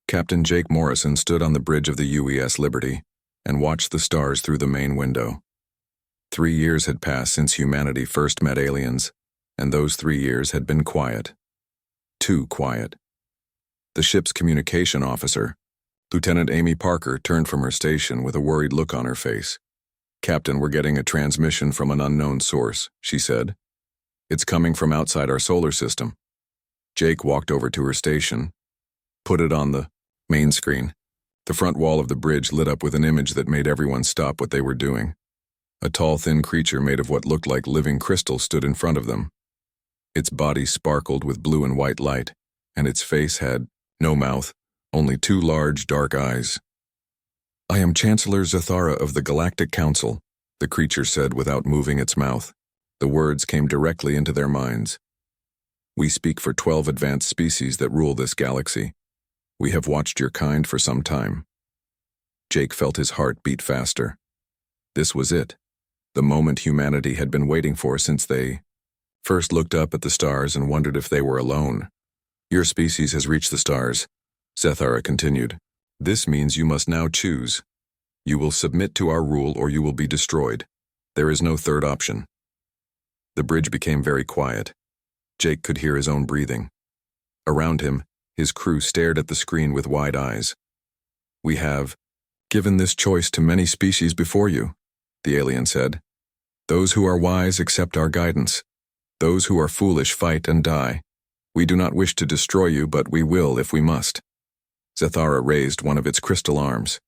Captain Jake Morrison stood on the bridge of the UES Liberty and watched the stars through the main window. 3 years had passed since humanity first met aliens, and those 3 years had been quiet. Too quiet. The ship's communication officer, Lieutenant Amy Parker, turned from her station with a worried look on her face. "Captain, we're getting a transmission from an unknown source," she said. "It's coming from outside our solar system." Jake walked over to her station, put it on the main screen. The front wall of the bridge lit up with an image that made everyone stop what they were doing. A tall, thin creature made of what looked like living crystal stood in front of them. Its body sparkled with blue and white light, and its face had no mouth, only 2 large, dark eyes. "I am Chancellor Zathara of the Galactic Council," the creature said without moving its mouth. The words came directly into their minds. "We speak for 12 advanced species that rule this galaxy. We have watched your kind for some time." Jake felt his heart beat faster. This was it, the moment humanity had been waiting for since they first looked up at the stars and wondered if they were alone. "Your species has reached the stars," Zathara continued. "This means you must now choose. You will submit to our rule or you will be destroyed. There is no third option." The bridge became very quiet. Jake could hear his own breathing. Around him, his crew stared at the screen with wide eyes. "We have given this choice to many species before you," the alien said. "Those who are wise accept our guidance. Those who are foolish fight and die. We do not wish to destroy you, but we will if we must." Zathara raised one of its crystal arms.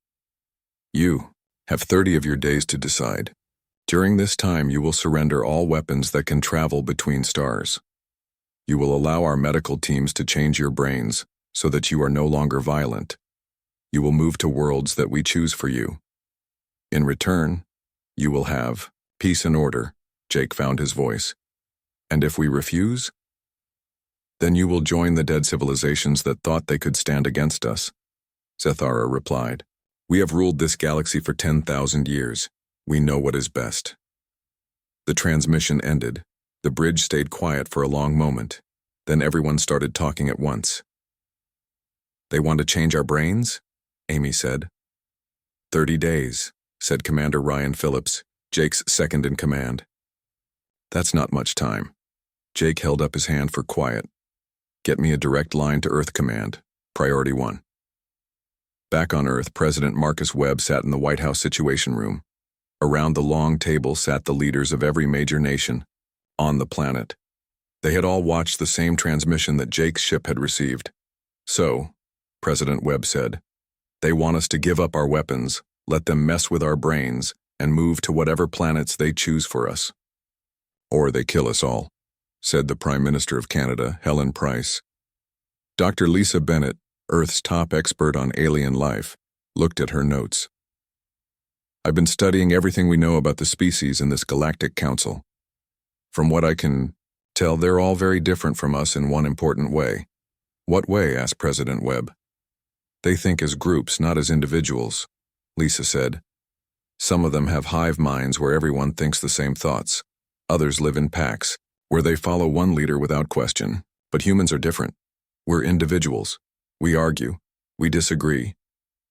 "You have 30 of your days to decide. During this time you will surrender all weapons that can travel between stars. You will allow our medical teams to change your brains so that you are no longer violent. You will move to worlds that we choose for you. In return, you will have peace and order." Jake found his voice. "And if we refuse, then you will join the dead civilizations that thought they could stand against us." Zathara replied, "We have ruled this galaxy for 10,000 years. We know what is best." The transmission ended. The bridge stayed quiet for a long moment. Then everyone started talking at once. "They want to change our brains?" Amy said. 30 days, said Commander Ryan Phillips, Jake's second in command. "That's not much time." Jake held up his hand for quiet. "Get me a direct line to Earth Command. Priority 1. Back on Earth, President Marcus Webb sat in the White House Situation Room. Around the long table sat the leaders of every major nation on the planet. They had all watched the same transmission that Jake's ship had received. "So," President Webb said, "they want us to give up our weapons, let them mess with our brains, and move to whatever planets they choose for us. Or they kill us all," said the Prime Minister of Canada, Helen Price. Dr. Lisa Bennett, Earth's top expert on alien life, looked at her notes. "I've been studying everything we know about the species in this Galactic Council. From what I can tell, they're all very different from us in one important way." "What way?" asked President Webb. "They think as groups, not as individuals," Lisa said. "Some of them have hive minds where everyone thinks the same thoughts. Others live in packs, where they follow one leader without question. But humans are different. We're individuals. We argue. We disagree.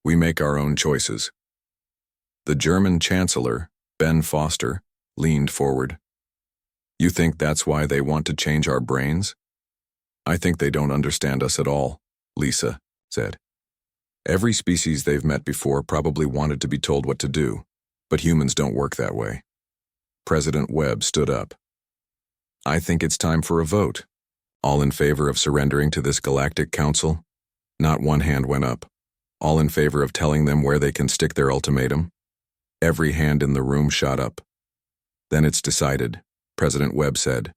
We make our own choices." The German Chancellor, Ben Foster, leaned forward. "You think that's why they want to change our brains?" "I think they don't understand us at all," Lisa said. "Every species they've met before probably wanted to be told what to do, but humans don't work that way." President Webb stood up. "I think it's time for a vote. All in favor of surrendering to this Galactic Council?" Not one hand went up. "All in favor of telling them where they can stick their ultimatum?" Every hand in the room shot up. "Then it's decided," President Webb said.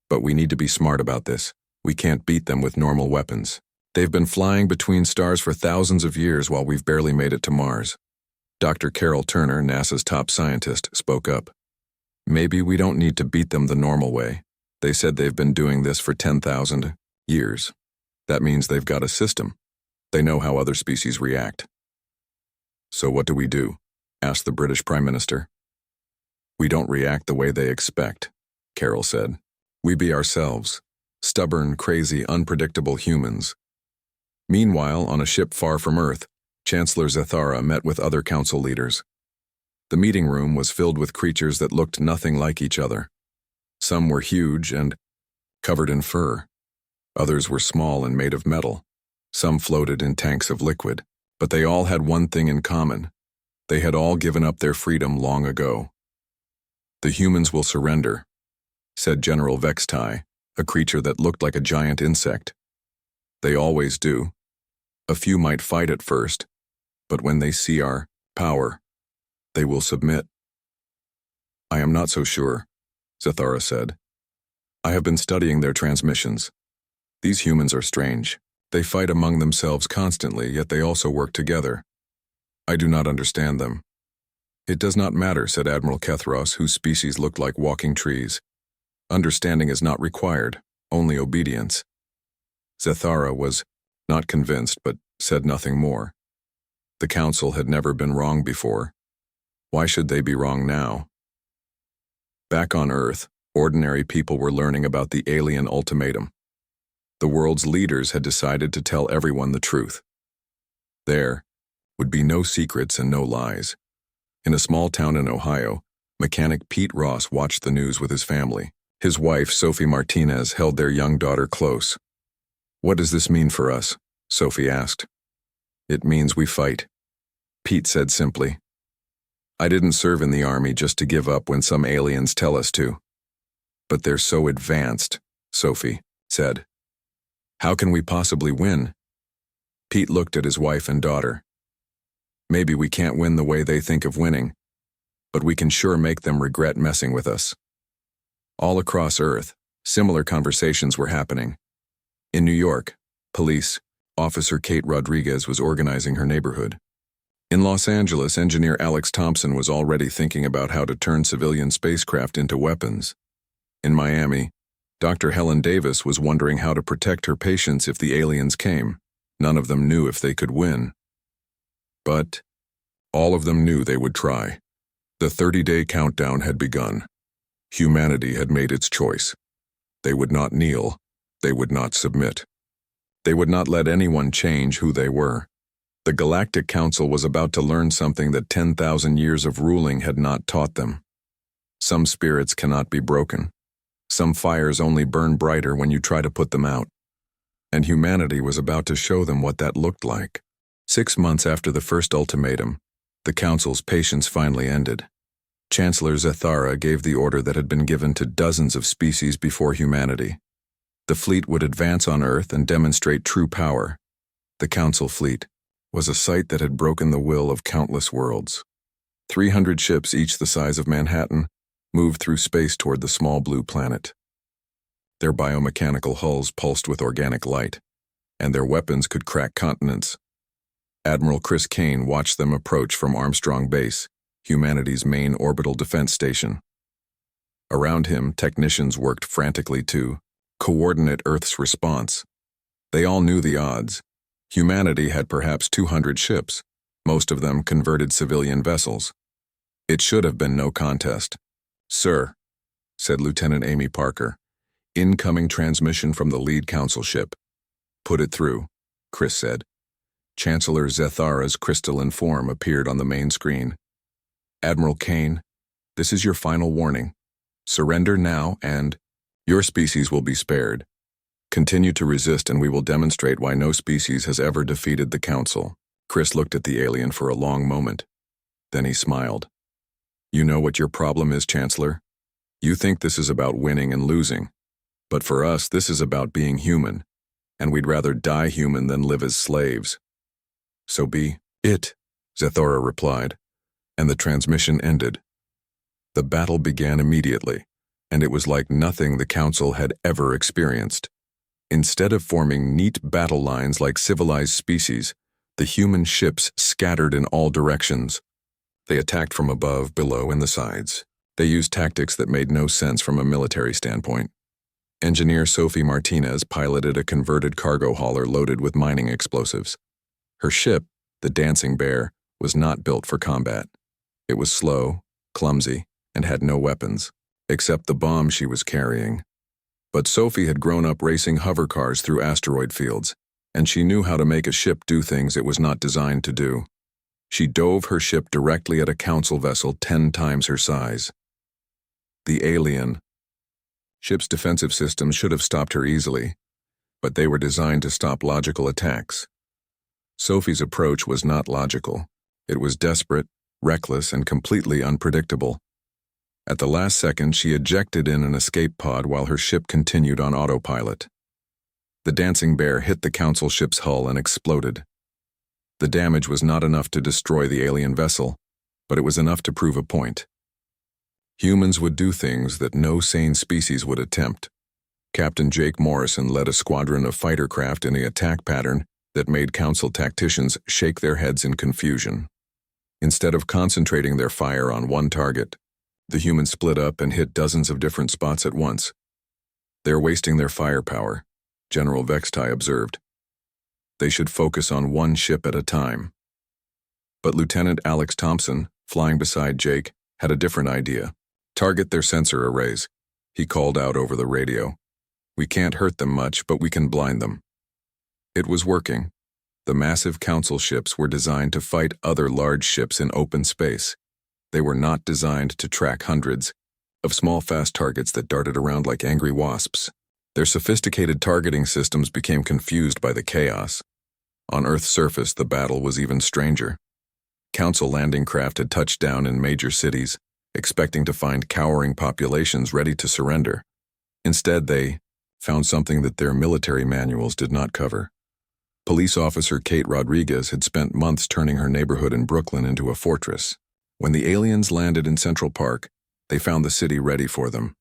"But we need to be smart about this. We can't beat them with normal weapons. They've been flying between stars for thousands of years while we've barely made it to Mars." Dr. Carol Turner, NASA's top scientist, spoke up. "Maybe we don't need to beat them the normal way. They said they've been doing this for 10,000 years. That means they've got a system. They know how other species react." "So what do we do?" asked the British Prime Minister. "We don't react the way they expect," Carol said. "We be ourselves, stubborn, crazy, unpredictable humans. Meanwhile, on a ship far from Earth, Chancellor Zathara met with other council leaders. The meeting room was filled with creatures that looked nothing like each other. Some were huge and covered in fur. Others were small and made of metal. Some floated in tanks of liquid. But they all had one thing in common. They had all given up their freedom long ago. "The humans will surrender," said General Vextai, a creature that looked like a giant insect. "They always do. A few might fight at first, but when they see our power, they will submit." "I am not so sure," Zathara said. "I have been studying their transmissions. These humans are strange. They fight among themselves constantly, yet they also work together. I do not understand them." "It does not matter," said Admiral Kethros, whose species looked like walking trees. "Understanding is not required, only obedience." Zathara was not convinced, but said nothing more. The council had never been wrong before. Why should they be wrong now? Back on Earth, ordinary people were learning about the alien ultimatum. The world's leaders had decided to tell everyone the truth. There would be no secrets and no lies. In a small town in Ohio, mechanic Pete Ross watched the news with his family. His wife, Sophie Martinez, held their young daughter close. "What does this mean for us?" Sophie asked. "It means we fight," Pete said simply. "I didn't serve in the army just to give up when some aliens tell us to." "But they're so advanced," Sophie said. "How can we possibly win?" Pete looked at his wife and daughter. "Maybe we can't win the way they think of winning, but we can sure make them regret messing with us." All across Earth, similar conversations were happening. In New York, police officer Kate Rodriguez was organizing her neighborhood. In Los Angeles, engineer Alex Thompson was already thinking about how to turn civilian spacecraft into weapons. In Miami, Dr. Helen Davis was wondering how to protect her patients if the aliens came. None of them knew if they could win. But all of them knew they would try. The 30-day countdown had begun. Humanity had made its choice. They would not kneel. They would not submit. They would not let anyone change who they were. The Galactic Council was about to learn something that 10,000 years of ruling had not taught them. Some spirits cannot be broken. Some fires only burn brighter when you try to put them out. And humanity was about to show them what that looked like. 6 months after the first ultimatum, the Council's patience finally ended. Chancellor Zathara gave the order that had been given to dozens of species before humanity. The fleet would advance on Earth and demonstrate true power. The Council fleet was a sight that had broken the will of countless worlds. 300 ships, each the size of Manhattan, moved through space toward the small blue planet. Their biomechanical hulls pulsed with organic light, and their weapons could crack continents. Admiral Chris Kane watched them approach from Armstrong Base, humanity's main orbital defense station. Around him, technicians worked frantically to coordinate Earth's response. They all knew the odds. Humanity had perhaps 200 ships, most of them converted civilian vessels. It should have been no contest. "Sir," said Lieutenant Amy Parker, "incoming transmission from the lead council ship." "Put it through," Chris said. Chancellor Zathara's crystalline form appeared on the main screen. "Admiral Kane, this is your final warning. Surrender now and your species will be spared. Continue to resist and we will demonstrate why no species has ever defeated the Council." Chris looked at the alien for a long moment. Then he smiled. "You know what your problem is, Chancellor? You think this is about winning and losing. But for us, this is about being human, and we'd rather die human than live as slaves." "So be it," Zathara replied, and the transmission ended. The battle began immediately, and it was like nothing the Council had ever experienced. Instead of forming neat battle lines like civilized species, the human ships scattered in all directions. They attacked from above, below, and the sides. They used tactics that made no sense from a military standpoint. Engineer Sophie Martinez piloted a converted cargo hauler loaded with mining explosives. Her ship, the Dancing Bear, was not built for combat. It was slow, clumsy, and had no weapons, except the bomb she was carrying. But Sophie had grown up racing hover cars through asteroid fields, and she knew how to make a ship do things it was not designed to do. She dove her ship directly at a council vessel 10 times her size. The alien. Ship's defensive systems should have stopped her easily, but they were designed to stop logical attacks. Sophie's approach was not logical. It was desperate, reckless, and completely unpredictable. At the last second, she ejected in an escape pod while her ship continued on autopilot. The dancing bear hit the council ship's hull and exploded. The damage was not enough to destroy the alien vessel, but it was enough to prove a point. Humans would do things that no sane species would attempt. Captain Jake Morrison led a squadron of fighter craft in the attack pattern that made council tacticians shake their heads in confusion. Instead of concentrating their fire on one target, the humans split up and hit dozens of different spots at once. They're wasting their firepower, General Vextai observed. They should focus on one ship at a time. But Lieutenant Alex Thompson, flying beside Jake, had a different idea. Target their sensor arrays, he called out over the radio. We can't hurt them much, but we can blind them. It was working. The massive council ships were designed to fight other large ships in open space. They were not designed to track hundreds of small fast targets that darted around like angry wasps. Their sophisticated targeting systems became confused by the chaos. On Earth's surface, the battle was even stranger. Council landing craft had touched down in major cities, expecting to find cowering populations ready to surrender. Instead, they found something that their military manuals did not cover. Police officer Kate Rodriguez had spent months turning her neighborhood in Brooklyn into a fortress. When the aliens landed in Central Park, they found the city ready for them.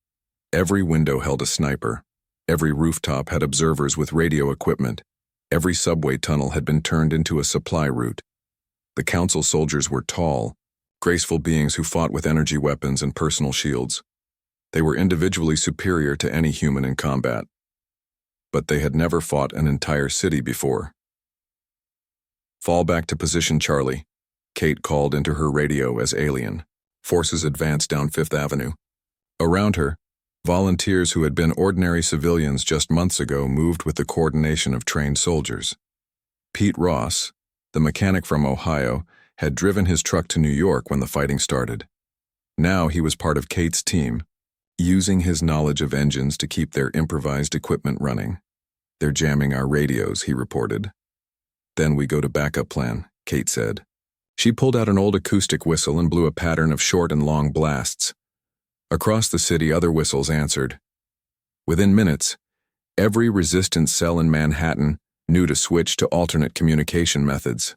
Every window held a sniper. Every rooftop had observers with radio equipment. Every subway tunnel had been turned into a supply route. The council soldiers were tall, graceful beings who fought with energy weapons and personal shields. They were individually superior to any human in combat. But they had never fought an entire city before. Fall back to position, Charlie, Kate called into her radio as alien forces advanced down Fifth Avenue. Around her, volunteers who had been ordinary civilians just months ago moved with the coordination of trained soldiers. Pete Ross, the mechanic from Ohio, had driven his truck to New York when the fighting started. Now he was part of Kate's team, using his knowledge of engines to keep their improvised equipment running. They're jamming our radios, he reported. Then we go to backup plan, Kate said. She pulled out an old acoustic whistle and blew a pattern of short and long blasts. Across the city, other whistles answered. Within minutes, every resistance cell in Manhattan knew to switch to alternate communication methods.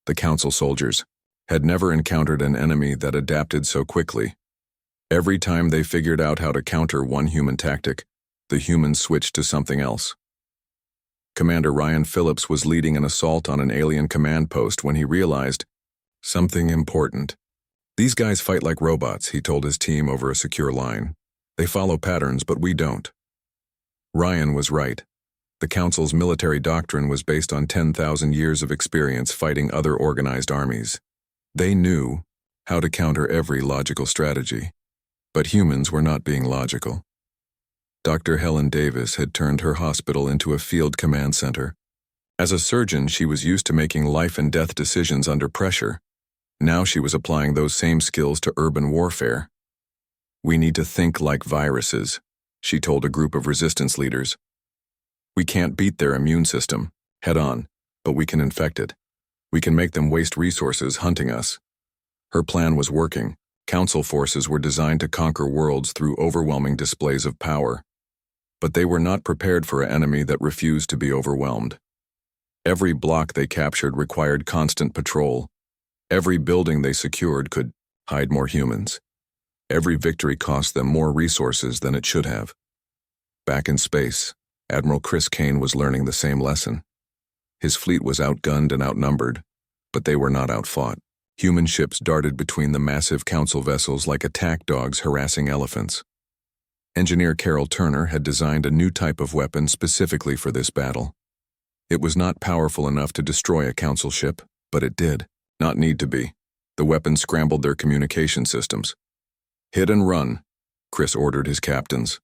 The council soldiers had never encountered an enemy that adapted so quickly. Every time they figured out how to counter one human tactic, the humans switched to something else. Commander Ryan Phillips was leading an assault on an alien command post when he realized something important. These guys fight like robots, he told his team over a secure line. They follow patterns, but we don't. Ryan was right. The Council's military doctrine was based on 10,000 years of experience fighting other organized armies. They knew how to counter every logical strategy. But humans were not being logical. Dr. Helen Davis had turned her hospital into a field command center. As a surgeon, she was used to making life and death decisions under pressure. Now she was applying those same skills to urban warfare. We need to think like viruses, she told a group of resistance leaders. We can't beat their immune system, head on, but we can infect it. We can make them waste resources hunting us. Her plan was working. Council forces were designed to conquer worlds through overwhelming displays of power. But they were not prepared for an enemy that refused to be overwhelmed. Every block they captured required constant patrol. Every building they secured could hide more humans. Every victory cost them more resources than it should have. Back in space, Admiral Chris Kane was learning the same lesson. His fleet was outgunned and outnumbered, but they were not outfought. Human ships darted between the massive council vessels like attack dogs harassing elephants. Engineer Carol Turner had designed a new type of weapon specifically for this battle. It was not powerful enough to destroy a council ship, but it did not need to be. The weapon scrambled their communication systems. Hit and run, Chris ordered his captains.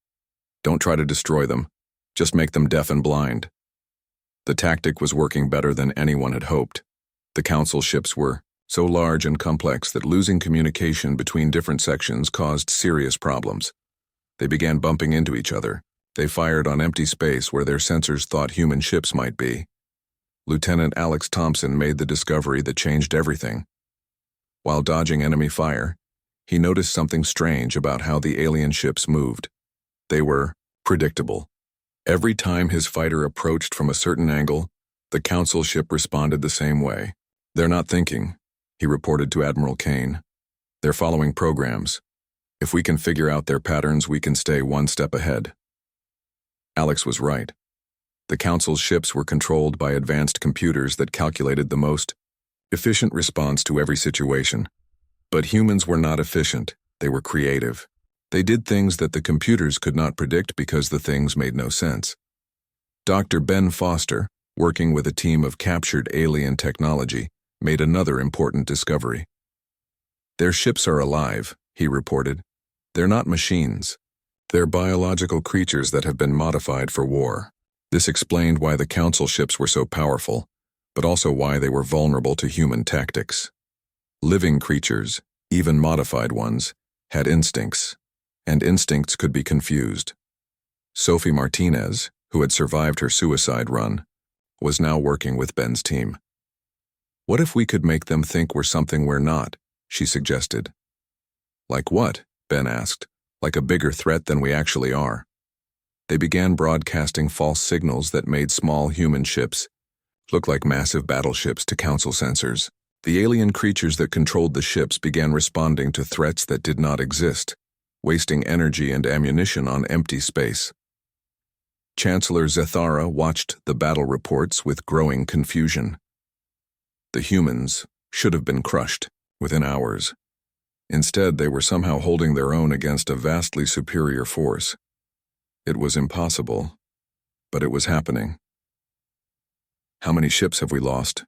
Don't try to destroy them. Just make them deaf and blind. The tactic was working better than anyone had hoped. The Council ships were so large and complex that losing communication between different sections caused serious problems. They began bumping into each other. They fired on empty space where their sensors thought human ships might be. Lieutenant Alex Thompson made the discovery that changed everything. While dodging enemy fire, he noticed something strange about how the alien ships moved. They were predictable. Every time his fighter approached from a certain angle, the Council ship responded the same way. "They're not thinking," he reported to Admiral Kane. "They're following programs. If we can figure out their patterns, we can stay one step ahead." Alex was right. The Council's ships were controlled by advanced computers that calculated the most efficient response to every situation. But humans were not efficient. They were creative. They did things that the computers could not predict because the things made no sense. Dr. Ben Foster, working with a team of captured alien technology, made another important discovery. "Their ships are alive," he reported. "They're not machines. They're biological creatures that have been modified for war." This explained why the Council ships were so powerful, but also why they were vulnerable to human tactics. Living creatures, even modified ones, had instincts, and instincts could be confused. Sophie Martinez, who had survived her suicide run, was now working with Ben's team. "What if we could make them think we're something we're not?" she suggested. "Like what?" Ben asked. "Like a bigger threat than we actually are." They began broadcasting false signals that made small human ships look like massive battleships to Council sensors. The alien creatures that controlled the ships began responding to threats that did not exist, wasting energy and ammunition on empty space. Chancellor Zethara watched the battle reports with growing confusion. The humans should have been crushed within hours. Instead, they were somehow holding their own against a vastly superior force. It was impossible, but it was happening. "How many ships have we lost?"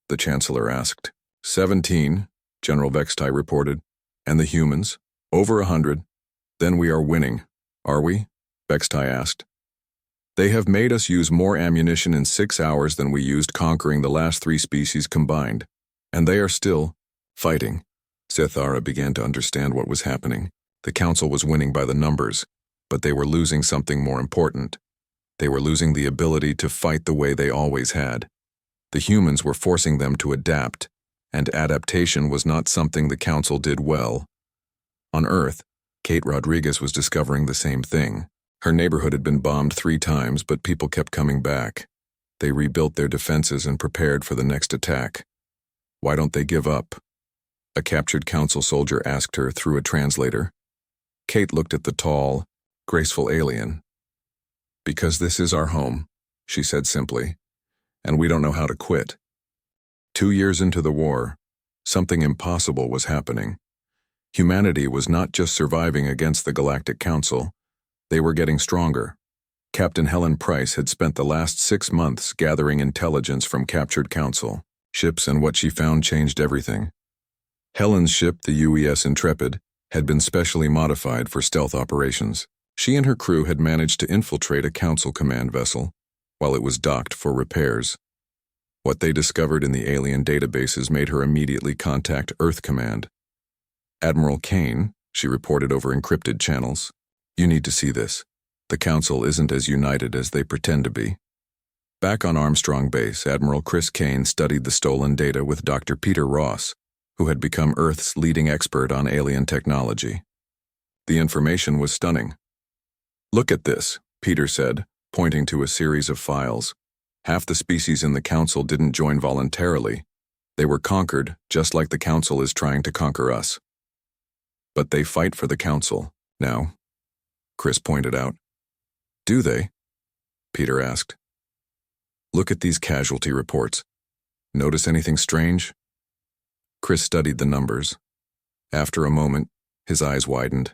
the Chancellor asked. 17, General Vextai reported. "And the humans?" "Over 100. "Then we are winning, are we?" Vextai asked. "They have made us use more ammunition in 6 hours than we used conquering the last 3 species combined. And they are still fighting." Zethara began to understand what was happening. The Council was winning by the numbers, but they were losing something more important. They were losing the ability to fight the way they always had. The humans were forcing them to adapt, and adaptation was not something the Council did well. On Earth, Kate Rodriguez was discovering the same thing. Her neighborhood had been bombed 3 times, but people kept coming back. They rebuilt their defenses and prepared for the next attack. "Why don't they give up?" a captured Council soldier asked her through a translator. Kate looked at the tall, graceful alien. "Because this is our home," she said simply, "and we don't know how to quit." 2 years into the war, something impossible was happening. Humanity was not just surviving against the Galactic Council, they were getting stronger. Captain Helen Price had spent the last 6 months gathering intelligence from captured Council ships, and what she found changed everything. Helen's ship, the UES Intrepid, had been specially modified for stealth operations. She and her crew had managed to infiltrate a Council command vessel while it was docked for repairs. What they discovered in the alien databases made her immediately contact Earth Command. "Admiral Kane," she reported over encrypted channels, "you need to see this. The Council isn't as united as they pretend to be." Back on Armstrong Base, Admiral Chris Kane studied the stolen data with Dr. Peter Ross, who had become Earth's leading expert on alien technology. The information was stunning. "Look at this," Peter said, pointing to a series of files. "Half the species in the Council didn't join voluntarily. They were conquered, just like the Council is trying to conquer us. But they fight for the Council now," Chris pointed out. "Do they?" Peter asked. "Look at these casualty reports. Notice anything strange?" Chris studied the numbers. After a moment, his eyes widened.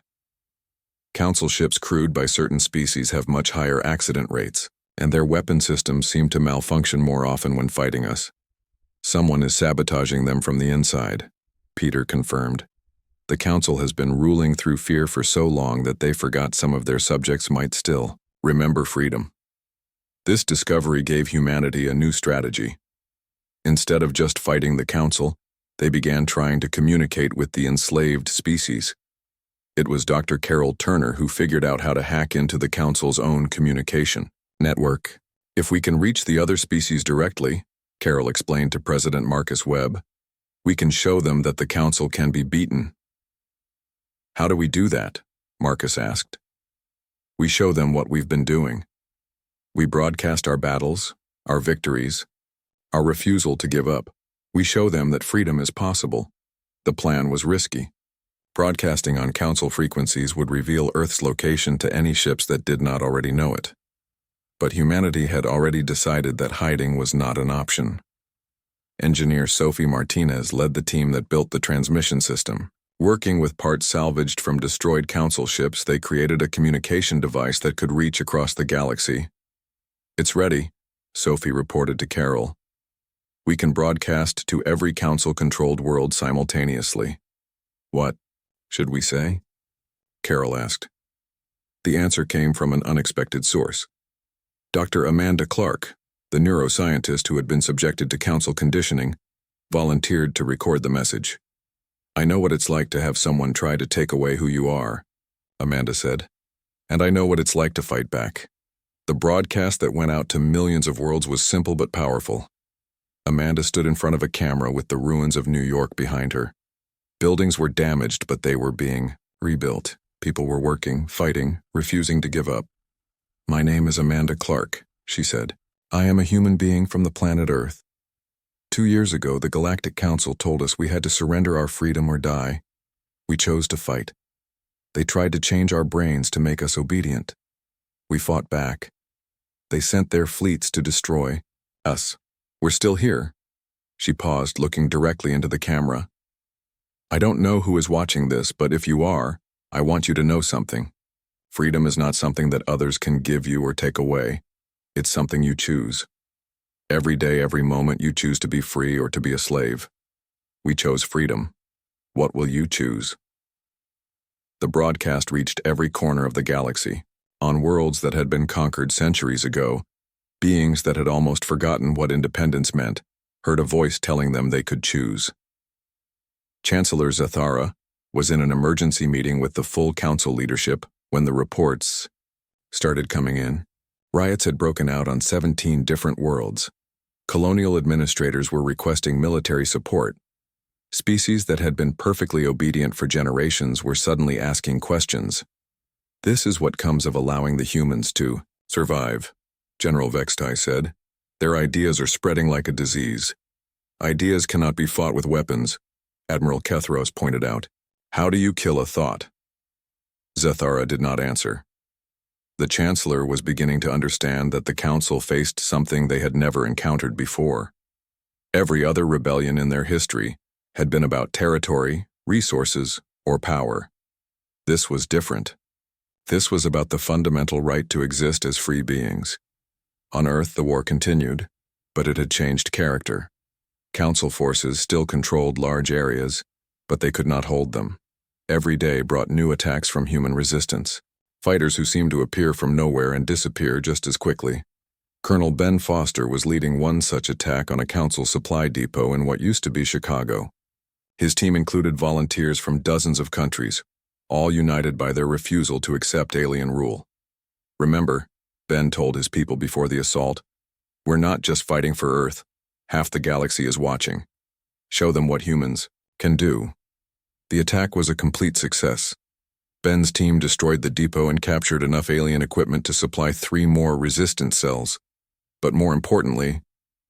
Council ships crewed by certain species have much higher accident rates, and their weapon systems seem to malfunction more often when fighting us. "Someone is sabotaging them from the inside," Peter confirmed. "The Council has been ruling through fear for so long that they forgot some of their subjects might still remember freedom." This discovery gave humanity a new strategy. Instead of just fighting the Council, they began trying to communicate with the enslaved species. It was Dr. Carol Turner who figured out how to hack into the Council's own communication network. If we can reach the other species directly, Carol explained to President Marcus Webb, we can show them that the Council can be beaten. How do we do that? Marcus asked. We show them what we've been doing. We broadcast our battles, our victories, our refusal to give up. We show them that freedom is possible. The plan was risky. Broadcasting on Council frequencies would reveal Earth's location to any ships that did not already know it. But humanity had already decided that hiding was not an option. Engineer Sophie Martinez led the team that built the transmission system. Working with parts salvaged from destroyed Council ships, they created a communication device that could reach across the galaxy. It's ready, Sophie reported to Carol. We can broadcast to every Council-controlled world simultaneously. What should we say? Carol asked. The answer came from an unexpected source. Dr. Amanda Clark, the neuroscientist who had been subjected to Council conditioning, volunteered to record the message. I know what it's like to have someone try to take away who you are, Amanda said, and I know what it's like to fight back. The broadcast that went out to millions of worlds was simple but powerful. Amanda stood in front of a camera with the ruins of New York behind her. Buildings were damaged, but they were being rebuilt. People were working, fighting, refusing to give up. My name is Amanda Clark, she said. I am a human being from the planet Earth. 2 years ago, the Galactic Council told us we had to surrender our freedom or die. We chose to fight. They tried to change our brains to make us obedient. We fought back. They sent their fleets to destroy us. We're still here. She paused, looking directly into the camera. I don't know who is watching this, but if you are, I want you to know something. Freedom is not something that others can give you or take away. It's something you choose. Every day, every moment, you choose to be free or to be a slave. We chose freedom. What will you choose? The broadcast reached every corner of the galaxy. On worlds that had been conquered centuries ago, beings that had almost forgotten what independence meant heard a voice telling them they could choose. Chancellor Zathara was in an emergency meeting with the full Council leadership when the reports started coming in. Riots had broken out on 17 different worlds. Colonial administrators were requesting military support. Species that had been perfectly obedient for generations were suddenly asking questions. This is what comes of allowing the humans to survive, General Vextai said. Their ideas are spreading like a disease. Ideas cannot be fought with weapons, Admiral Kethros pointed out. How do you kill a thought? Zathara did not answer. The Chancellor was beginning to understand that the Council faced something they had never encountered before. Every other rebellion in their history had been about territory, resources, or power. This was different. This was about the fundamental right to exist as free beings. On Earth, the war continued, but it had changed character. Council forces still controlled large areas, but they could not hold them. Every day brought new attacks from human resistance, fighters who seemed to appear from nowhere and disappear just as quickly. Colonel Ben Foster was leading one such attack on a Council supply depot in what used to be Chicago. His team included volunteers from dozens of countries, all united by their refusal to accept alien rule. Remember, Ben told his people before the assault, we're not just fighting for Earth. Half the galaxy is watching. Show them what humans can do. The attack was a complete success. Ben's team destroyed the depot and captured enough alien equipment to supply 3 more resistance cells. But more importantly,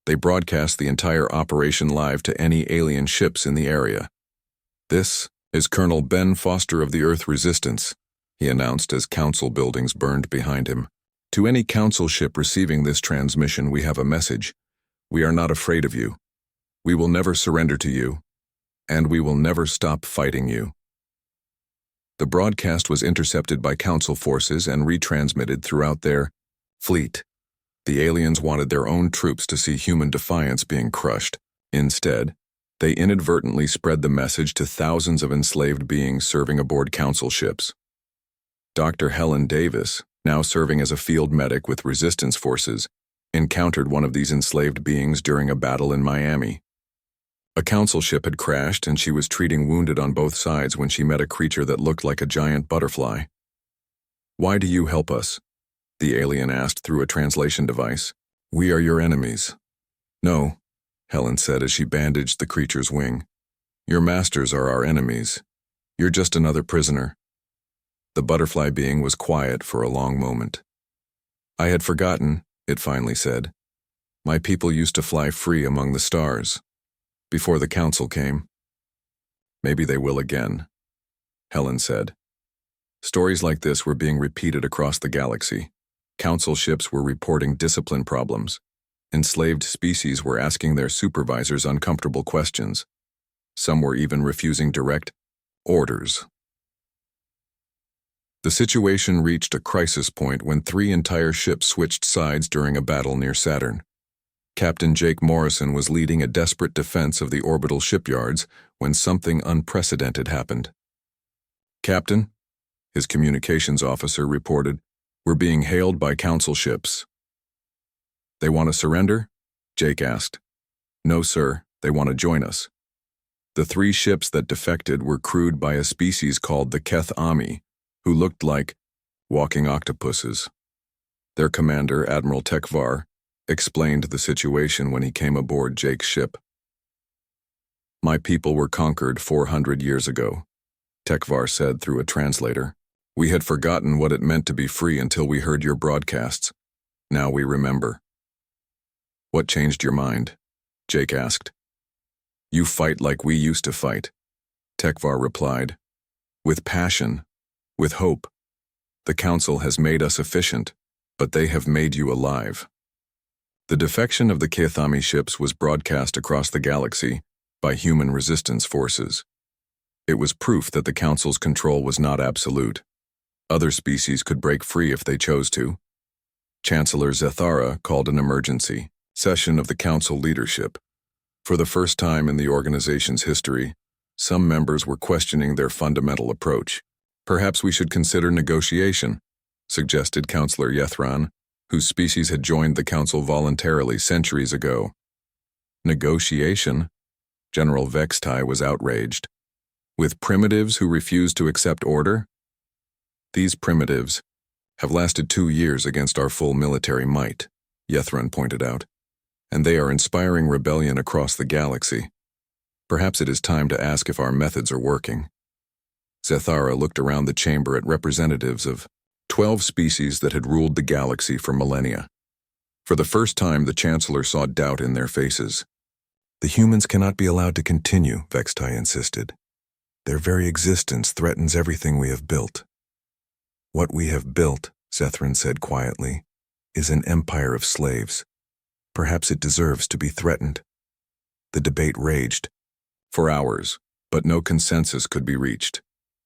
they broadcast the entire operation live to any alien ships in the area. This is Colonel Ben Foster of the Earth Resistance, he announced as Council buildings burned behind him. To any Council ship receiving this transmission, we have a message. We are not afraid of you. We will never surrender to you, and we will never stop fighting you. The broadcast was intercepted by Council forces and retransmitted throughout their fleet. The aliens wanted their own troops to see human defiance being crushed. Instead, they inadvertently spread the message to thousands of enslaved beings serving aboard Council ships. Dr. Helen Davis, now serving as a field medic with resistance forces, encountered one of these enslaved beings during a battle in Miami. A council ship had crashed and she was treating wounded on both sides when she met a creature that looked like a giant butterfly. "Why do you help us?" the alien asked through a translation device. "We are your enemies." "No," Helen said as she bandaged the creature's wing. "Your masters are our enemies. You're just another prisoner." The butterfly being was quiet for a long moment. "I had forgotten," it finally said. "My people used to fly free among the stars, before the council came." "Maybe they will again," Helen said. Stories like this were being repeated across the galaxy. Council ships were reporting discipline problems. Enslaved species were asking their supervisors uncomfortable questions. Some were even refusing direct orders. The situation reached a crisis point when 3 entire ships switched sides during a battle near Saturn. Captain Jake Morrison was leading a desperate defense of the orbital shipyards when something unprecedented happened. "Captain," his communications officer reported, "we're being hailed by council ships." "They want to surrender?" Jake asked. "No, sir, they want to join us." The 3 ships that defected were crewed by a species called the Keth Ami, who looked like walking octopuses. Their commander, Admiral Tekvar, explained the situation when he came aboard Jake's ship. "My people were conquered 400 years ago," Tekvar said through a translator. "We had forgotten what it meant to be free until we heard your broadcasts. Now we remember." "What changed your mind?" Jake asked. "You fight like we used to fight," Tekvar replied. "With passion, with hope. The council has made us efficient, but they have made you alive." The defection of the Kethami ships was broadcast across the galaxy by human resistance forces. It was proof that the council's control was not absolute. Other species could break free if they chose to. Chancellor Zethara called an emergency session of the council leadership. For the first time in the organization's history, some members were questioning their fundamental approach. "Perhaps we should consider negotiation," suggested Councillor Yethran, whose species had joined the council voluntarily centuries ago. "Negotiation?" General Vextai was outraged. "With primitives who refuse to accept order?" "These primitives have lasted 2 years against our full military might," Yethran pointed out, "and they are inspiring rebellion across the galaxy. Perhaps it is time to ask if our methods are working." Zethara looked around the chamber at representatives of 12 species that had ruled the galaxy for millennia. For the first time, the Chancellor saw doubt in their faces. "The humans cannot be allowed to continue," Vextai insisted. "Their very existence threatens everything we have built." "What we have built," Zethran said quietly, "is an empire of slaves. Perhaps it deserves to be threatened." The debate raged for hours, but no consensus could be reached.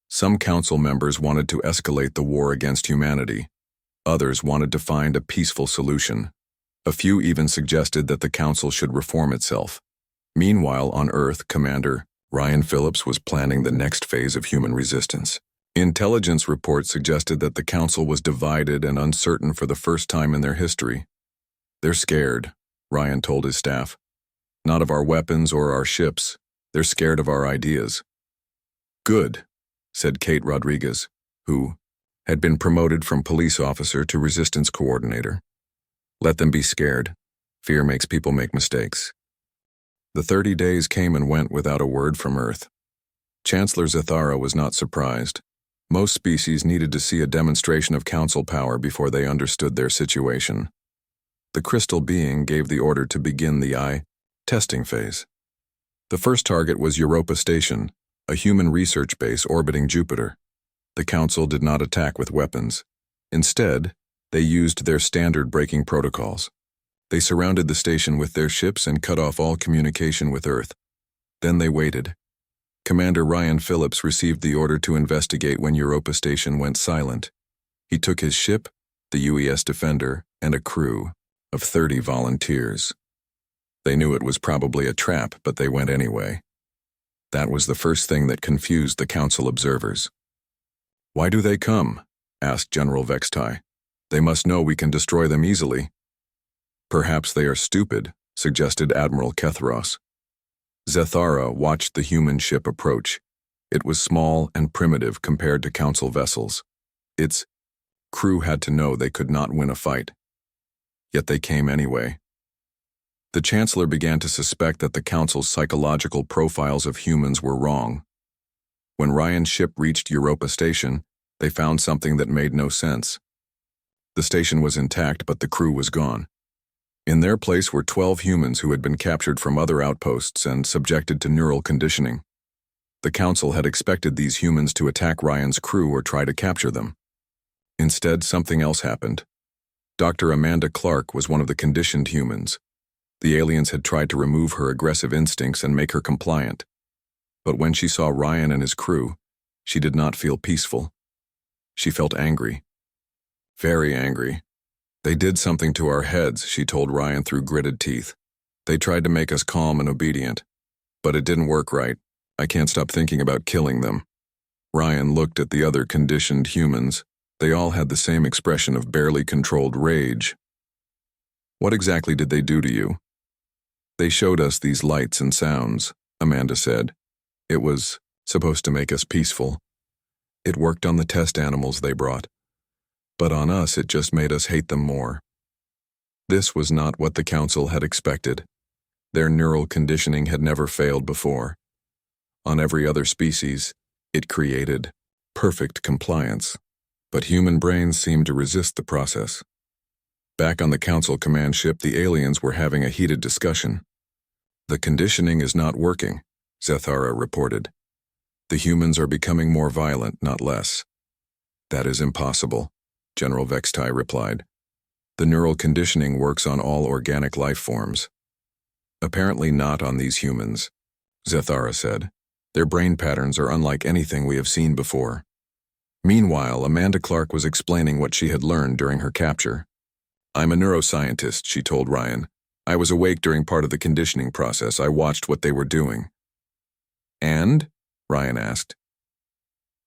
Some council members wanted to escalate the war against humanity. Others wanted to find a peaceful solution. A few even suggested that the council should reform itself. Meanwhile, on Earth, Commander Ryan Phillips was planning the next phase of human resistance. Intelligence reports suggested that the council was divided and uncertain for the first time in their history. "They're scared," Ryan told his staff. "Not of our weapons or our ships. They're scared of our ideas." "Good," said Kate Rodriguez, who had been promoted from police officer to resistance coordinator. "Let them be scared. Fear makes people make mistakes." The 30 days came and went without a word from Earth. Chancellor Zethara was not surprised. Most species needed to see a demonstration of council power before they understood their situation. The crystal being gave the order to begin the testing phase. The first target was Europa Station, a human research base orbiting Jupiter. The council did not attack with weapons. Instead, they used their standard braking protocols. They surrounded the station with their ships and cut off all communication with Earth. Then they waited. Commander Ryan Phillips received the order to investigate when Europa Station went silent. He took his ship, the UES Defender, and a crew of 30 volunteers. They knew it was probably a trap, but they went anyway. That was the first thing that confused the council observers. "Why do they come?" asked General Vextai. "They must know we can destroy them easily." Perhaps they are stupid, suggested Admiral Kethros. Zethara watched the human ship approach. It was small and primitive compared to Council vessels. Its crew had to know they could not win a fight. Yet they came anyway. The Chancellor began to suspect that the Council's psychological profiles of humans were wrong. When Ryan's ship reached Europa Station, they found something that made no sense. The station was intact, but the crew was gone. In their place were 12 humans who had been captured from other outposts and subjected to neural conditioning. The Council had expected these humans to attack Ryan's crew or try to capture them. Instead, something else happened. Dr. Amanda Clark was one of the conditioned humans. The aliens had tried to remove her aggressive instincts and make her compliant. But when she saw Ryan and his crew, she did not feel peaceful. She felt angry. Very angry. They did something to our heads, she told Ryan through gritted teeth. They tried to make us calm and obedient. But it didn't work right. I can't stop thinking about killing them. Ryan looked at the other conditioned humans. They all had the same expression of barely controlled rage. What exactly did they do to you? They showed us these lights and sounds, Amanda said. It was supposed to make us peaceful. It worked on the test animals they brought. But on us, it just made us hate them more. This was not what the Council had expected. Their neural conditioning had never failed before. On every other species, it created perfect compliance. But human brains seemed to resist the process. Back on the Council command ship, the aliens were having a heated discussion. The conditioning is not working, Zethara reported. The humans are becoming more violent, not less. That is impossible, General Vextai replied. The neural conditioning works on all organic life forms. Apparently not on these humans, Zethara said. Their brain patterns are unlike anything we have seen before. Meanwhile, Amanda Clark was explaining what she had learned during her capture. I'm a neuroscientist, she told Ryan. I was awake during part of the conditioning process. I watched what they were doing. And? Ryan asked.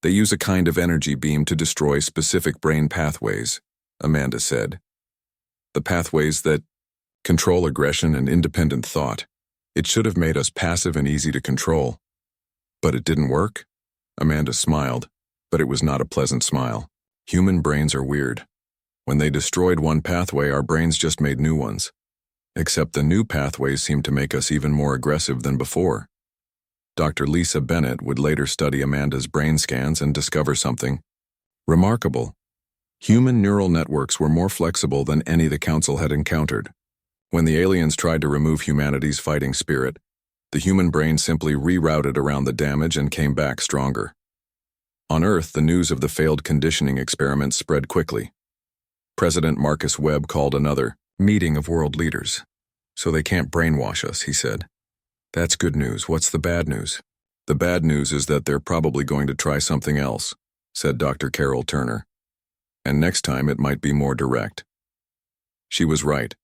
They use a kind of energy beam to destroy specific brain pathways, Amanda said. The pathways that control aggression and independent thought. It should have made us passive and easy to control. But it didn't work? Amanda smiled, but it was not a pleasant smile. Human brains are weird. When they destroyed one pathway, our brains just made new ones. Except the new pathways seemed to make us even more aggressive than before. Dr. Lisa Bennett would later study Amanda's brain scans and discover something remarkable. Human neural networks were more flexible than any the Council had encountered. When the aliens tried to remove humanity's fighting spirit, the human brain simply rerouted around the damage and came back stronger. On Earth, the news of the failed conditioning experiment spread quickly. President Marcus Webb called another meeting of world leaders. So they can't brainwash us, he said. That's good news. What's the bad news? The bad news is that they're probably going to try something else, said Dr. Carol Turner. And next time it might be more direct. She was right.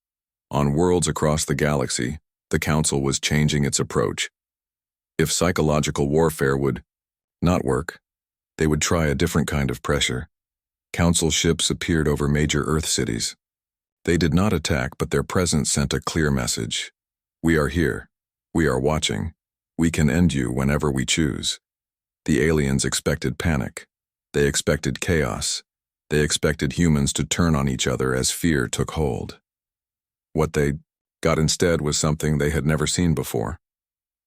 On worlds across the galaxy, the Council was changing its approach. If psychological warfare would not work, they would try a different kind of pressure. Council ships appeared over major Earth cities. They did not attack, but their presence sent a clear message. We are here. We are watching. We can end you whenever we choose. The aliens expected panic. They expected chaos. They expected humans to turn on each other as fear took hold. What they got instead was something they had never seen before.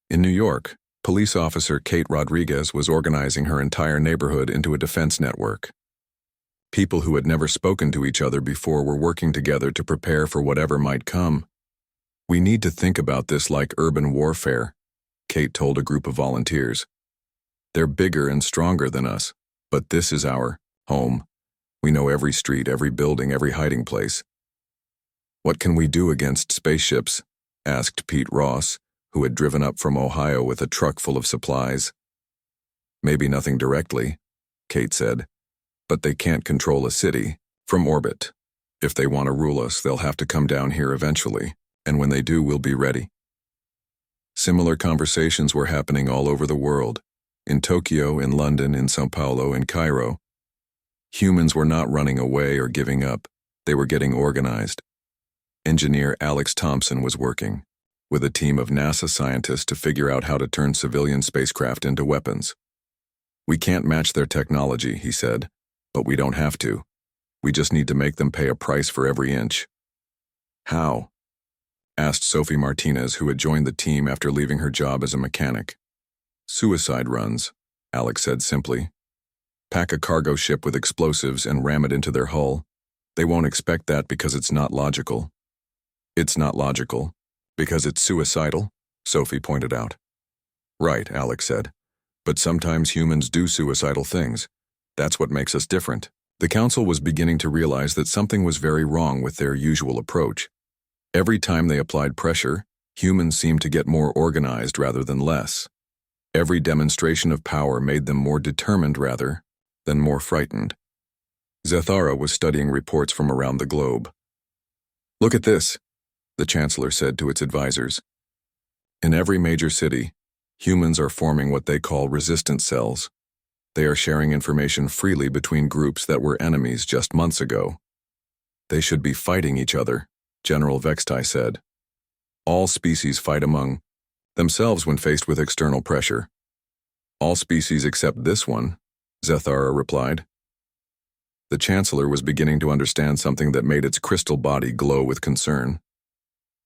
In New York, police officer Kate Rodriguez was organizing her entire neighborhood into a defense network. People who had never spoken to each other before were working together to prepare for whatever might come. We need to think about this like urban warfare, Kate told a group of volunteers. They're bigger and stronger than us, but this is our home. We know every street, every building, every hiding place. What can we do against spaceships? Asked Pete Ross, who had driven up from Ohio with a truck full of supplies. Maybe nothing directly, Kate said, but they can't control a city from orbit. If they want to rule us, they'll have to come down here eventually, and when they do, we'll be ready. Similar conversations were happening all over the world, in Tokyo, in London, in São Paulo, in Cairo. Humans were not running away or giving up. They were getting organized. engineer Alex Thompson was working, with a team of NASA scientists to figure out how to turn civilian spacecraft into weapons. "We can't match their technology," he said, "but we don't have to. We just need to make them pay a price for every inch." "How?" asked Sophie Martinez, who had joined the team after leaving her job as a mechanic. "Suicide runs," Alex said simply. "Pack a cargo ship with explosives and ram it into their hull. They won't expect that because it's not logical." "It's not logical because it's suicidal," Sophie pointed out. "Right," Alex said. "But sometimes humans do suicidal things. That's what makes us different." The council was beginning to realize that something was very wrong with their usual approach. Every time they applied pressure, humans seemed to get more organized rather than less. Every demonstration of power made them more determined rather than more frightened. Zethara was studying reports from around the globe. "Look at this," the Chancellor said to its advisors. "In every major city, humans are forming what they call resistance cells. They are sharing information freely between groups that were enemies just months ago. They should be fighting each other," General Vextai said. "All species fight among themselves when faced with external pressure." "All species except this one," Zethara replied. The Chancellor was beginning to understand something that made its crystal body glow with concern.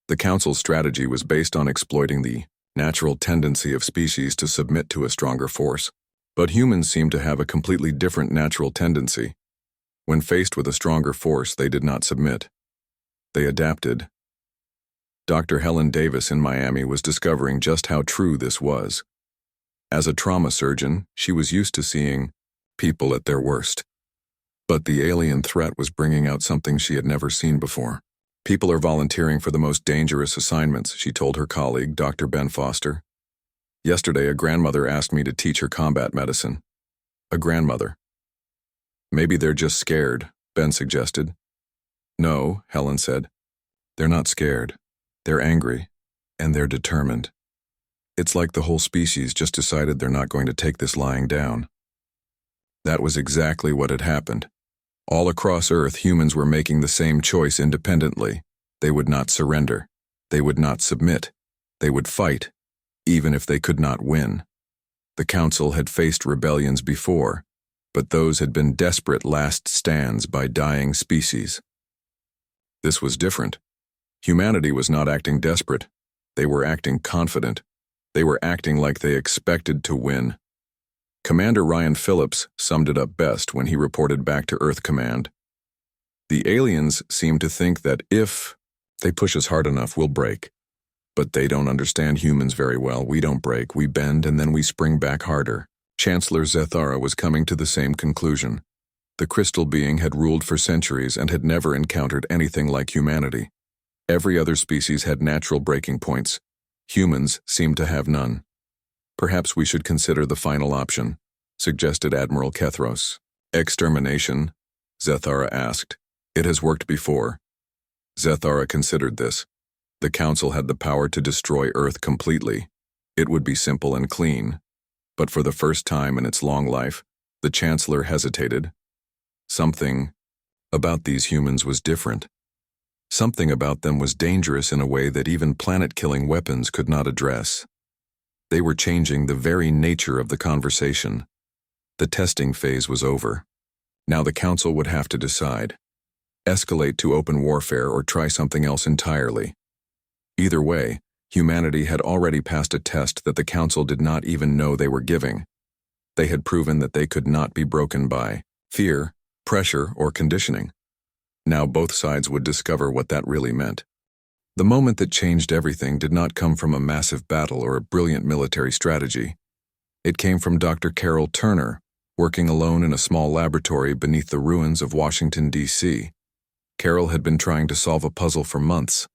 The Council's strategy was based on exploiting the natural tendency of species to submit to a stronger force. But humans seemed to have a completely different natural tendency. When faced with a stronger force, they did not submit. They adapted. Dr. Helen Davis in Miami was discovering just how true this was. As a trauma surgeon, she was used to seeing people at their worst. But the alien threat was bringing out something she had never seen before. "People are volunteering for the most dangerous assignments," she told her colleague, Dr. Ben Foster. "Yesterday, a grandmother asked me to teach her combat medicine." "A grandmother." "Maybe they're just scared," Ben suggested. "No," Helen said. "They're not scared. They're angry, and they're determined. It's like the whole species just decided they're not going to take this lying down." That was exactly what had happened. All across Earth, humans were making the same choice independently. They would not surrender. They would not submit. They would fight, even if they could not win. The Council had faced rebellions before, but those had been desperate last stands by dying species. This was different. Humanity was not acting desperate. They were acting confident. They were acting like they expected to win. Commander Ryan Phillips summed it up best when he reported back to Earth Command. "The aliens seem to think that if they push us hard enough, we'll break. But they don't understand humans very well. We don't break, we bend, and then we spring back harder." Chancellor Zethara was coming to the same conclusion. The crystal being had ruled for centuries and had never encountered anything like humanity. Every other species had natural breaking points. Humans seemed to have none. "Perhaps we should consider the final option," suggested Admiral Kethros. "Extermination?" Zethara asked. "It has worked before." Zethara considered this. The Council had the power to destroy Earth completely. It would be simple and clean. But for the first time in its long life, the Chancellor hesitated. Something about these humans was different. Something about them was dangerous in a way that even planet-killing weapons could not address. They were changing the very nature of the conversation. The testing phase was over. Now the Council would have to decide. Escalate to open warfare or try something else entirely. Either way, humanity had already passed a test that the Council did not even know they were giving. They had proven that they could not be broken by fear, pressure, or conditioning. Now both sides would discover what that really meant. The moment that changed everything did not come from a massive battle or a brilliant military strategy. It came from Dr. Carol Turner, working alone in a small laboratory beneath the ruins of Washington, D.C. Carol had been trying to solve a puzzle for months.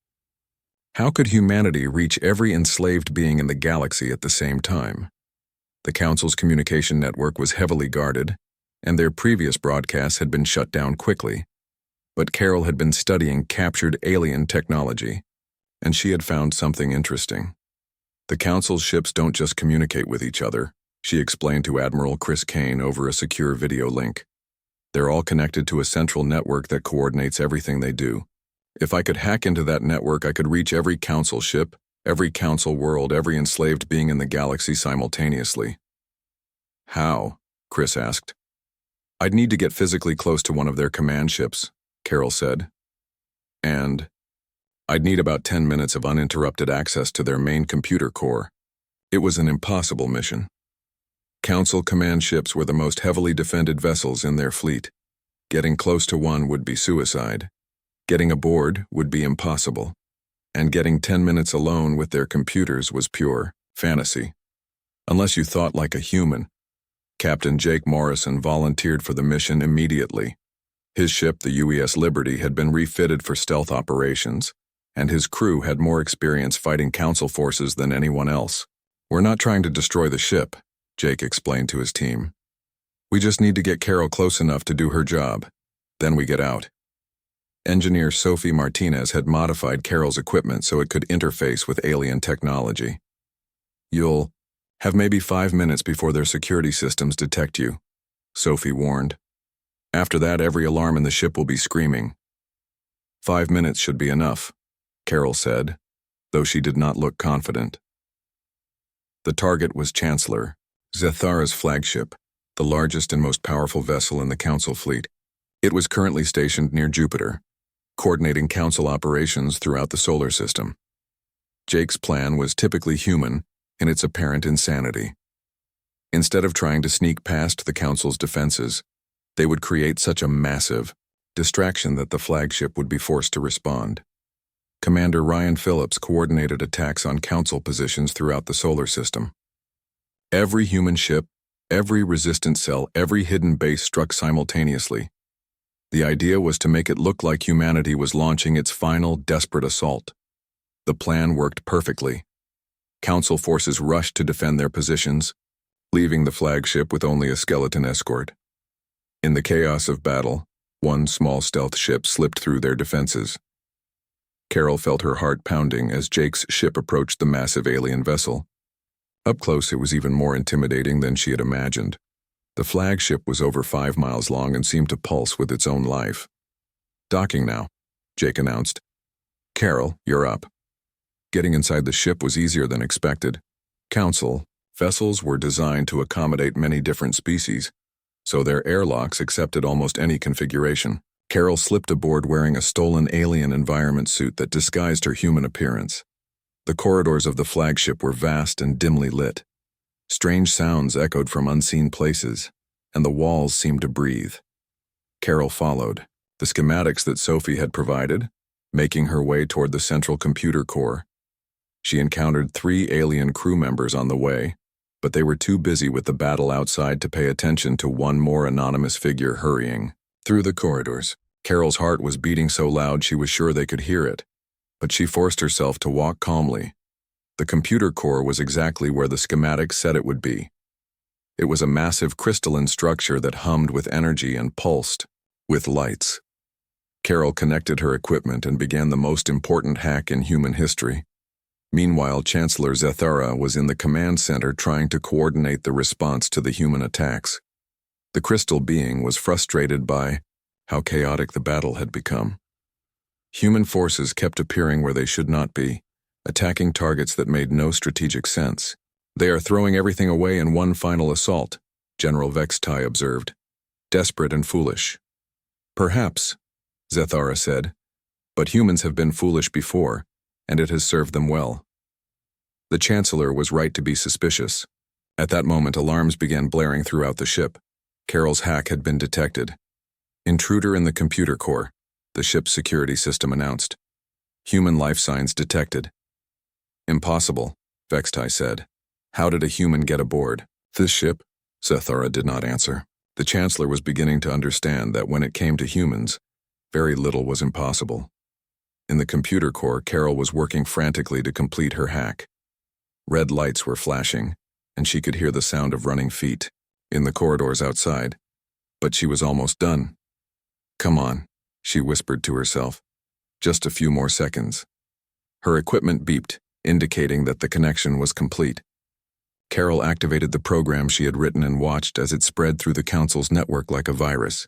How could humanity reach every enslaved being in the galaxy at the same time? The Council's communication network was heavily guarded, and their previous broadcasts had been shut down quickly. But Carol had been studying captured alien technology, and she had found something interesting. "The Council's ships don't just communicate with each other," she explained to Admiral Chris Kane over a secure video link. "They're all connected to a central network that coordinates everything they do. If I could hack into that network, I could reach every council ship, every council world, every enslaved being in the galaxy simultaneously. How? Chris asked. I'd need to get physically close to one of their command ships, Carol said. And I'd need about 10 minutes of uninterrupted access to their main computer core. It was an impossible mission. Council command ships were the most heavily defended vessels in their fleet. Getting close to one would be suicide. Getting aboard would be impossible. And getting 10 minutes alone with their computers was pure fantasy. Unless you thought like a human. Captain Jake Morrison volunteered for the mission immediately. His ship, the UES Liberty, had been refitted for stealth operations, and his crew had more experience fighting council forces than anyone else. We're not trying to destroy the ship, Jake explained to his team. We just need to get Carol close enough to do her job. Then we get out. Engineer Sophie Martinez had modified Carol's equipment so it could interface with alien technology. You'll have maybe 5 minutes before their security systems detect you, Sophie warned. After that, every alarm in the ship will be screaming. 5 minutes should be enough, Carol said, though she did not look confident. The target was Chancellor, Zethara's flagship, the largest and most powerful vessel in the Council fleet. It was currently stationed near Jupiter, coordinating Council operations throughout the solar system. Jake's plan was typically human in its apparent insanity. Instead of trying to sneak past the Council's defenses, they would create such a massive distraction that the flagship would be forced to respond. Commander Ryan Phillips coordinated attacks on Council positions throughout the solar system. Every human ship, every resistance cell, every hidden base struck simultaneously. The idea was to make it look like humanity was launching its final, desperate assault. The plan worked perfectly. Council forces rushed to defend their positions, leaving the flagship with only a skeleton escort. In the chaos of battle, one small stealth ship slipped through their defenses. Carol felt her heart pounding as Jake's ship approached the massive alien vessel. Up close, it was even more intimidating than she had imagined. The flagship was over 5 miles long and seemed to pulse with its own life. Docking now, Jake announced. Carol, you're up. Getting inside the ship was easier than expected. Council vessels were designed to accommodate many different species, so their airlocks accepted almost any configuration. Carol slipped aboard wearing a stolen alien environment suit that disguised her human appearance. The corridors of the flagship were vast and dimly lit. Strange sounds echoed from unseen places, and the walls seemed to breathe. Carol followed, the schematics that Sophie had provided, making her way toward the central computer core. She encountered 3 alien crew members on the way, but they were too busy with the battle outside to pay attention to one more anonymous figure hurrying through the corridors. Carol's heart was beating so loud she was sure they could hear it, but she forced herself to walk calmly. The computer core was exactly where the schematics said it would be. It was a massive crystalline structure that hummed with energy and pulsed with lights. Carol connected her equipment and began the most important hack in human history. Meanwhile, Chancellor Zethara was in the command center trying to coordinate the response to the human attacks. The crystal being was frustrated by how chaotic the battle had become. Human forces kept appearing where they should not be, attacking targets that made no strategic sense. They are throwing everything away in one final assault, General Vextai observed. Desperate and foolish. Perhaps, Zethara said, but humans have been foolish before, and it has served them well. The Chancellor was right to be suspicious. At that moment, alarms began blaring throughout the ship. Carol's hack had been detected. Intruder in the computer core, the ship's security system announced. Human life signs detected. Impossible, Vextai said. How did a human get aboard? This ship? Zethara did not answer. The Chancellor was beginning to understand that when it came to humans, very little was impossible. In the computer core, Carol was working frantically to complete her hack. Red lights were flashing, and she could hear the sound of running feet in the corridors outside. But she was almost done. Come on, she whispered to herself. Just a few more seconds. Her equipment beeped, indicating that the connection was complete. Carol activated the program she had written and watched as it spread through the Council's network like a virus.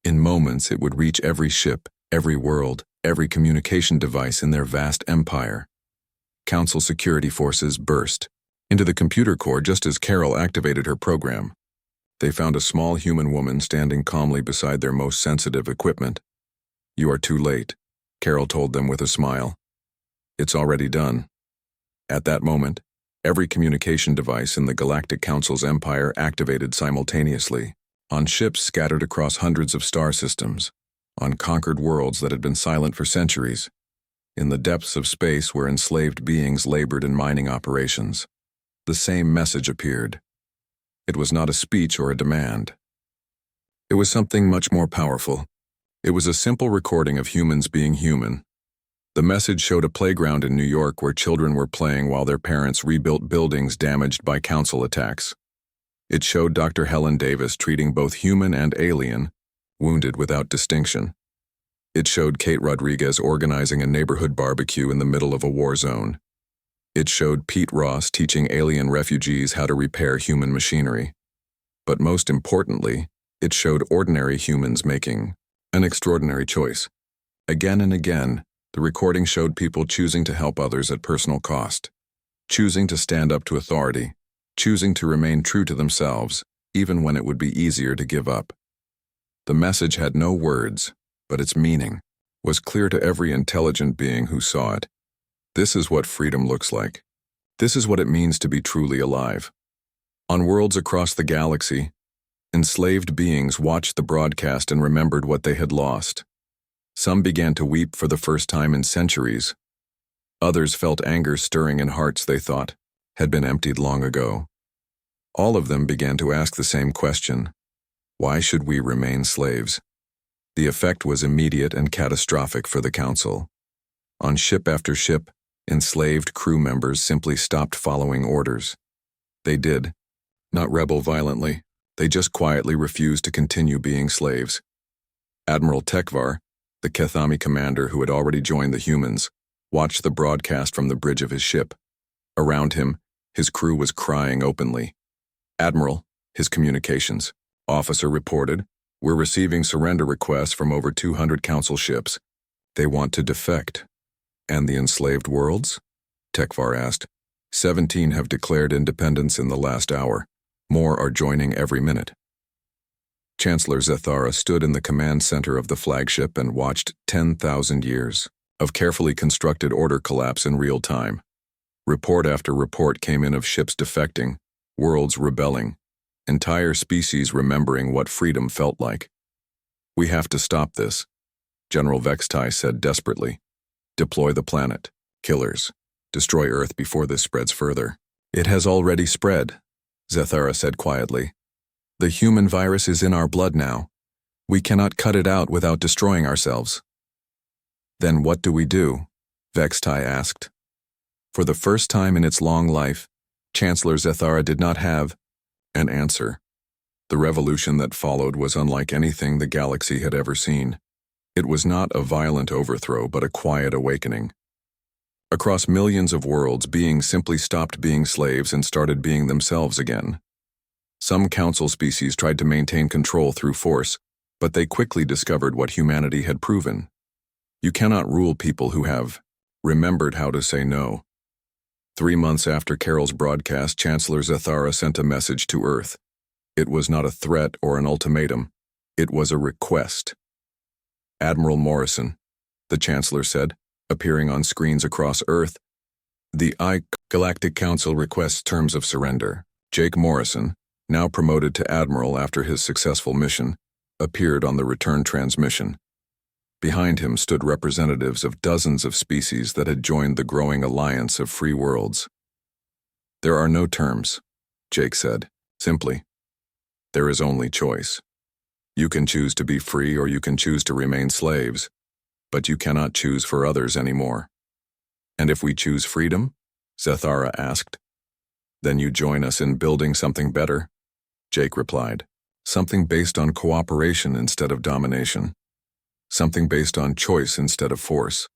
In moments, it would reach every ship, every world, every communication device in their vast empire. Council security forces burst into the computer core just as Carol activated her program. They found a small human woman standing calmly beside their most sensitive equipment. "You are too late," Carol told them with a smile. "It's already done." At that moment, every communication device in the Galactic Council's empire activated simultaneously, on ships scattered across hundreds of star systems, on conquered worlds that had been silent for centuries, in the depths of space where enslaved beings labored in mining operations. The same message appeared. It was not a speech or a demand. It was something much more powerful. It was a simple recording of humans being human. The message showed a playground in New York where children were playing while their parents rebuilt buildings damaged by council attacks. It showed Dr. Helen Davis treating both human and alien, wounded without distinction. It showed Kate Rodriguez organizing a neighborhood barbecue in the middle of a war zone. It showed Pete Ross teaching alien refugees how to repair human machinery. But most importantly, it showed ordinary humans making an extraordinary choice. Again and again, the recording showed people choosing to help others at personal cost, choosing to stand up to authority, choosing to remain true to themselves, even when it would be easier to give up. The message had no words, but its meaning was clear to every intelligent being who saw it. This is what freedom looks like. This is what it means to be truly alive. On worlds across the galaxy, enslaved beings watched the broadcast and remembered what they had lost. Some began to weep for the first time in centuries. Others felt anger stirring in hearts they thought had been emptied long ago. All of them began to ask the same question: why should we remain slaves? The effect was immediate and catastrophic for the Council. On ship after ship, enslaved crew members simply stopped following orders. They did not rebel violently, they just quietly refused to continue being slaves. Admiral Tekvar, the Kethami commander who had already joined the humans, watched the broadcast from the bridge of his ship. Around him, his crew was crying openly. "Admiral," his communications officer reported, "we're receiving surrender requests from over 200 council ships. They want to defect." "And the enslaved worlds?" Tekvar asked. 17 have declared independence in the last hour. More are joining every minute. Chancellor Zethara stood in the command center of the flagship and watched 10,000 years of carefully constructed order collapse in real time. Report after report came in of ships defecting, worlds rebelling, entire species remembering what freedom felt like. "We have to stop this," General Vextai said desperately. "Deploy the planet. Killers. Destroy Earth before this spreads further." "It has already spread," Zethara said quietly. "The human virus is in our blood now. We cannot cut it out without destroying ourselves." "Then what do we do?" Vextai asked. For the first time in its long life, Chancellor Zethara did not have an answer. The revolution that followed was unlike anything the galaxy had ever seen. It was not a violent overthrow, but a quiet awakening. Across millions of worlds, beings simply stopped being slaves and started being themselves again. Some council species tried to maintain control through force, but they quickly discovered what humanity had proven. You cannot rule people who have remembered how to say no. 3 months after Carol's broadcast, Chancellor Zethara sent a message to Earth. It was not a threat or an ultimatum. It was a request. "Admiral Morrison," the Chancellor said, appearing on screens across Earth. "The Galactic Council requests terms of surrender." Jake Morrison, now promoted to Admiral after his successful mission, appeared on the return transmission. Behind him stood representatives of dozens of species that had joined the growing alliance of free worlds. "There are no terms," Jake said, simply. "There is only choice. You can choose to be free or you can choose to remain slaves, but you cannot choose for others anymore." "And if we choose freedom?" Zethara asked. "Then you join us in building something better," Jake replied. "Something based on cooperation instead of domination. Something based on choice instead of force."